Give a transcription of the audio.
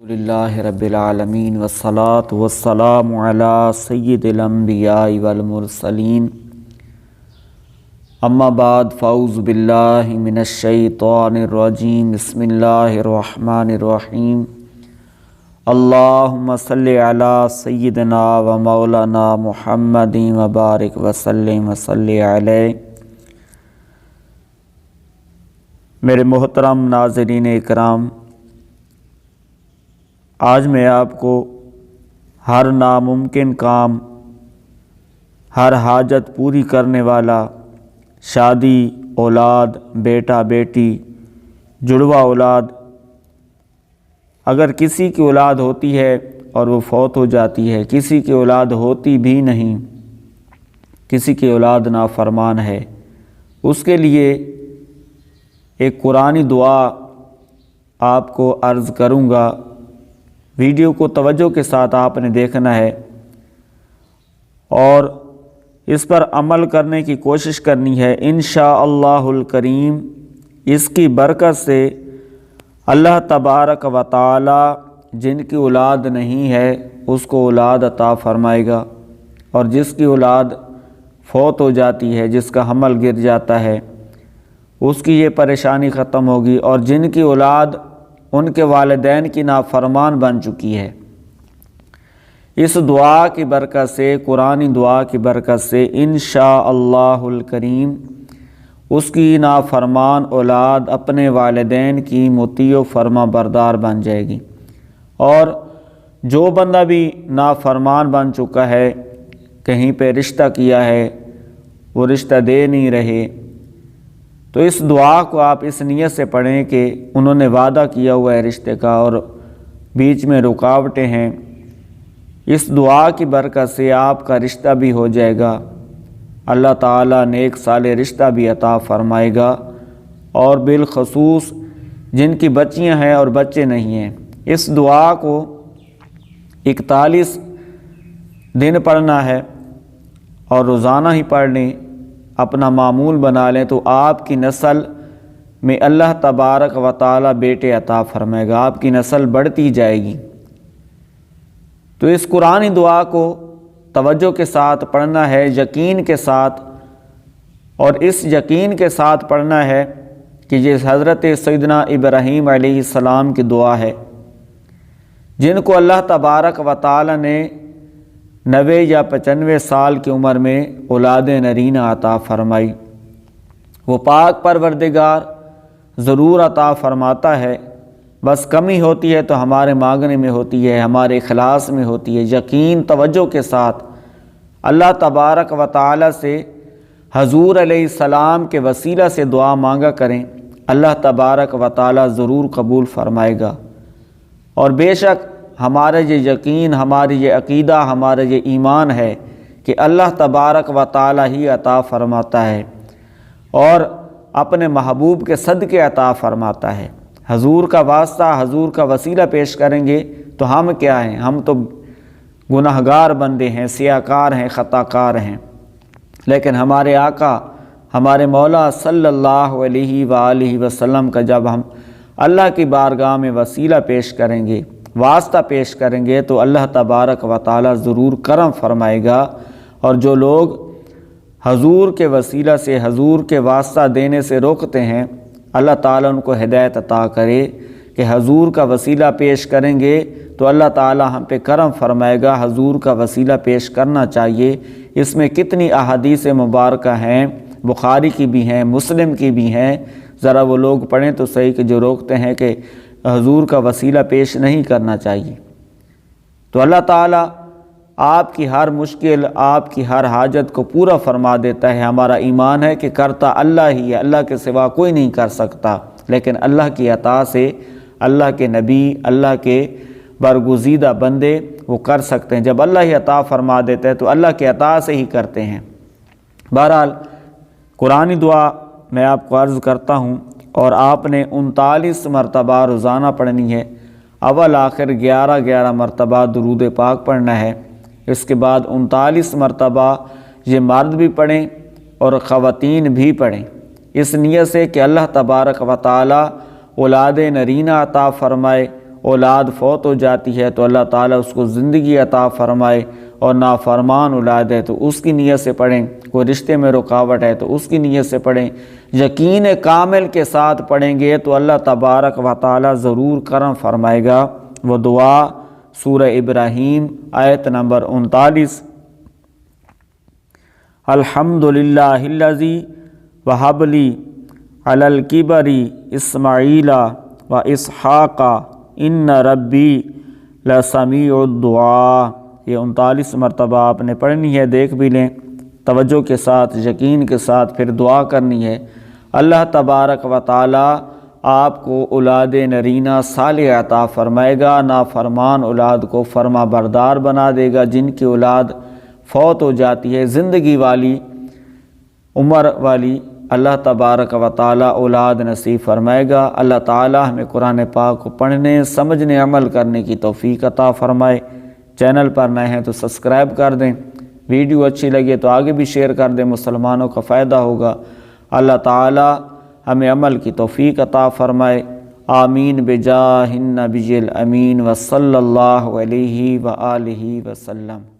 الحمدللہ رب العالمین والصلاة والسلام علی سید الانبیاء والمرسلین اما بعد فاعوذ باللہ من الشیطان الرجیم بسم اللہ الرحمن الرحیم اللہم صلی علی سیدنا و مولانا محمد وبارک وسلم وصلی علیہ۔ میرے محترم ناظرین اکرام، آج میں آپ کو ہر ناممکن کام، ہر حاجت پوری کرنے والا، شادی، اولاد، بیٹا بیٹی، جڑواں اولاد، اگر کسی کی اولاد ہوتی ہے اور وہ فوت ہو جاتی ہے، کسی کی اولاد ہوتی بھی نہیں، کسی کی اولاد نافرمان ہے، اس کے لیے ایک قرآنی دعا آپ کو عرض کروں گا۔ ویڈیو کو توجہ کے ساتھ آپ نے دیکھنا ہے اور اس پر عمل کرنے کی کوشش کرنی ہے۔ انشاءاللہ الکریم اس کی برکت سے اللہ تبارک و تعالی جن کی اولاد نہیں ہے اس کو اولاد عطا فرمائے گا، اور جس کی اولاد فوت ہو جاتی ہے، جس کا حمل گر جاتا ہے، اس کی یہ پریشانی ختم ہوگی، اور جن کی اولاد ان کے والدین کی نافرمان بن چکی ہے، اس دعا کی برکت سے، قرآنی دعا کی برکت سے انشاءاللہ الکریم اس کی نافرمان اولاد اپنے والدین کی مطیع و فرما بردار بن جائے گی۔ اور جو بندہ بھی نافرمان بن چکا ہے، کہیں پہ رشتہ کیا ہے، وہ رشتہ دے نہیں رہے، تو اس دعا کو آپ اس نیت سے پڑھیں کہ انہوں نے وعدہ کیا ہوا ہے رشتے کا اور بیچ میں رکاوٹیں ہیں، اس دعا کی برکت سے آپ کا رشتہ بھی ہو جائے گا، اللہ تعالیٰ نیک صالح رشتہ بھی عطا فرمائے گا۔ اور بالخصوص جن کی بچیاں ہیں اور بچے نہیں ہیں، اس دعا کو 41 دن پڑھنا ہے اور روزانہ ہی پڑھ لیں، اپنا معمول بنا لیں، تو آپ کی نسل میں اللہ تبارک و تعالی بیٹے عطا فرمائے گا، آپ کی نسل بڑھتی جائے گی۔ تو اس قرآنی دعا کو توجہ کے ساتھ پڑھنا ہے، یقین کے ساتھ، اور اس یقین کے ساتھ پڑھنا ہے کہ یہ حضرت سیدنا ابراہیم علیہ السلام کی دعا ہے، جن کو اللہ تبارک و تعالی نے 90 یا 95 سال کی عمر میں اولاد نرینہ عطا فرمائی۔ وہ پاک پروردگار ضرور عطا فرماتا ہے، بس کمی ہوتی ہے تو ہمارے مانگنے میں ہوتی ہے، ہمارے اخلاص میں ہوتی ہے۔ یقین توجہ کے ساتھ اللہ تبارک و تعالی سے حضور علیہ السلام کے وسیلہ سے دعا مانگا کریں، اللہ تبارک و تعالی ضرور قبول فرمائے گا۔ اور بے شک ہمارا یہ یقین، ہماری یہ عقیدہ، ہمارا یہ ایمان ہے کہ اللہ تبارک و تعالی ہی عطا فرماتا ہے اور اپنے محبوب کے صدقے عطا فرماتا ہے۔ حضور کا واسطہ، حضور کا وسیلہ پیش کریں گے تو ہم کیا ہیں؟ ہم تو گناہگار بندے ہیں، سیاہکار ہیں، خطا کار ہیں، لیکن ہمارے آقا، ہمارے مولا صلی اللہ علیہ وآلہ وسلم کا جب ہم اللہ کی بارگاہ میں وسیلہ پیش کریں گے، واسطہ پیش کریں گے، تو اللہ تبارک و تعالی ضرور کرم فرمائے گا۔ اور جو لوگ حضور کے وسیلہ سے، حضور کے واسطہ دینے سے روکتے ہیں، اللہ تعالیٰ ان کو ہدایت عطا کرے کہ حضور کا وسیلہ پیش کریں گے تو اللہ تعالیٰ ہم پہ کرم فرمائے گا۔ حضور کا وسیلہ پیش کرنا چاہیے۔ اس میں کتنی احادیث مبارکہ ہیں، بخاری کی بھی ہیں، مسلم کی بھی ہیں، ذرا وہ لوگ پڑھیں تو صحیح کہ جو روکتے ہیں کہ حضور کا وسیلہ پیش نہیں کرنا چاہیے۔ تو اللہ تعالیٰ آپ کی ہر مشکل، آپ کی ہر حاجت کو پورا فرما دیتا ہے۔ ہمارا ایمان ہے کہ کرتا اللہ ہی ہے، اللہ کے سوا کوئی نہیں کر سکتا، لیکن اللہ کی عطا سے اللہ کے نبی، اللہ کے برگزیدہ بندے وہ کر سکتے ہیں۔ جب اللہ ہی عطا فرما دیتا ہے تو اللہ کے عطا سے ہی کرتے ہیں۔ بہرحال قرآنی دعا میں آپ کو عرض کرتا ہوں، اور آپ نے 39 مرتبہ روزانہ پڑھنی ہے۔ اول آخر 11 مرتبہ درود پاک پڑھنا ہے۔ اس کے بعد 39 مرتبہ یہ مرد بھی پڑھیں اور خواتین بھی پڑھیں، اس نیت سے کہ اللہ تبارک و تعالی اولاد نرینہ عطا فرمائے، اولاد فوت ہو جاتی ہے تو اللہ تعالیٰ اس کو زندگی عطا فرمائے، اور نافرمان اولاد ہے تو اس کی نیت سے پڑھیں، کوئی رشتے میں رکاوٹ ہے تو اس کی نیت سے پڑھیں، یقین کامل کے ساتھ پڑھیں گے تو اللہ تبارک و تعالیٰ ضرور کرم فرمائے گا۔ وہ دعا سورہ ابراہیم آیت نمبر 39۔ الحمدللہ الذی وہب لی علی الکبر اسماعیل و اسحاق ان ربی لسمیع الدعاء۔ یہ 39 مرتبہ آپ نے پڑھنی ہے، دیکھ بھی لیں توجہ کے ساتھ، یقین کے ساتھ، پھر دعا کرنی ہے۔ اللہ تبارک و تعالی آپ کو اولاد نرینہ صالح عطا فرمائے گا، نافرمان اولاد کو فرما بردار بنا دے گا۔ جن کی اولاد فوت ہو جاتی ہے، زندگی والی عمر والی، اللہ تبارک و تعالی اولاد نصیب فرمائے گا۔ اللہ تعالی ہمیں قرآن پاک کو پڑھنے، سمجھنے، عمل کرنے کی توفیق عطا فرمائے۔ چینل پر نئے ہیں تو سبسکرائب کر دیں، ویڈیو اچھی لگے تو آگے بھی شیئر کر دیں، مسلمانوں کا فائدہ ہوگا۔ اللہ تعالی ہمیں عمل کی توفیق عطا فرمائے۔ آمین بجاہ النبی الامین وصلی اللہ علیہ وآلہ وسلم۔